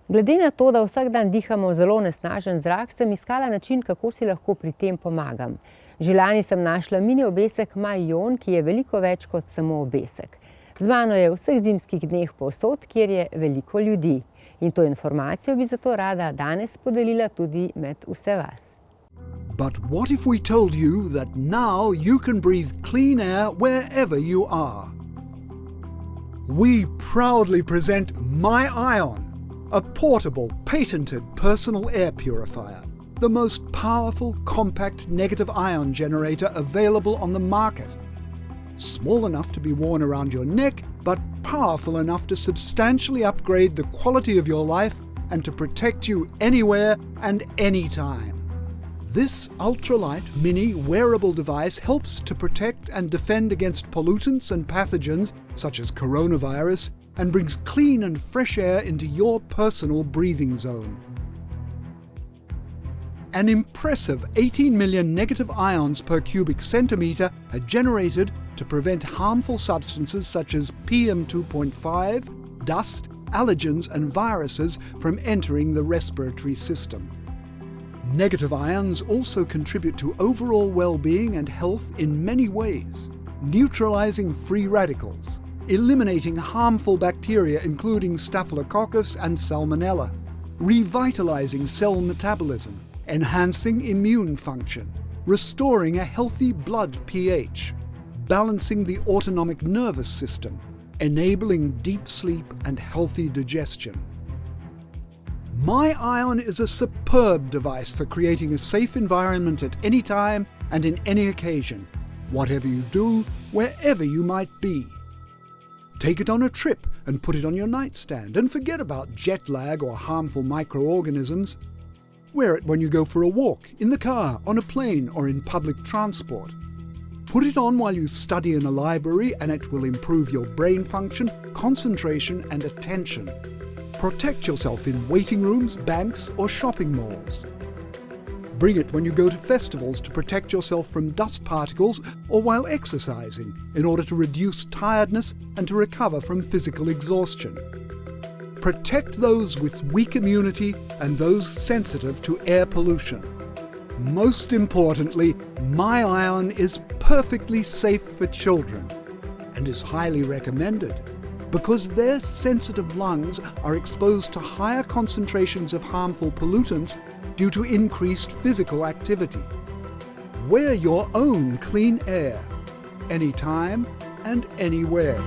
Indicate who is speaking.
Speaker 1: Glede na to, da vsak dan dihamo zelo onesnažen zrak, sem iskala način, kako si lahko pri tem pomagam. Že lani sem našla mini obesek Majon, ki je veliko več kot samo obesek. Z mano je v vseh zimskih dneh povsod, kjer je veliko ljudi. In to informacijo bi zato rada danes podelila tudi med vse vas.
Speaker 2: But what if we told you that now you can breathe clean air wherever you are? We proudly present MyIon, a portable, patented personal air purifier, the most powerful, compact negative ion generator available on the market. Small enough to be worn around your neck, but powerful enough to substantially upgrade the quality of your life and to protect you anywhere and anytime. This ultralight mini wearable device helps to protect and defend against pollutants and pathogens such as coronavirus and brings clean and fresh air into your personal breathing zone. An impressive 18 million negative ions per cubic centimetre are generated to prevent harmful substances such as PM2.5, dust, allergens and viruses from entering the respiratory system. Negative ions also contribute to overall well-being and health in many ways, neutralizing free radicals, eliminating harmful bacteria including Staphylococcus and Salmonella, revitalizing cell metabolism, enhancing immune function, restoring a healthy blood pH, balancing the autonomic nervous system, enabling deep sleep and healthy digestion. MyIon is a superb device for creating a safe environment at any time and in any occasion, whatever you do, wherever you might be. Take it on a trip and put it on your nightstand and forget about jet lag or harmful microorganisms. Wear it when you go for a walk, in the car, on a plane or in public transport. Put it on while you study in a library and it will improve your brain function, concentration and attention. Protect yourself in waiting rooms, banks or shopping malls. Bring it when you go to festivals to protect yourself from dust particles or while exercising in order to reduce tiredness and to recover from physical exhaustion. Protect those with weak immunity and those sensitive to air pollution. Most importantly, MyIon is perfectly safe for children and is highly recommended because their sensitive lungs are exposed to higher concentrations of harmful pollutants due to increased physical activity. Wear your own clean air, anytime and anywhere.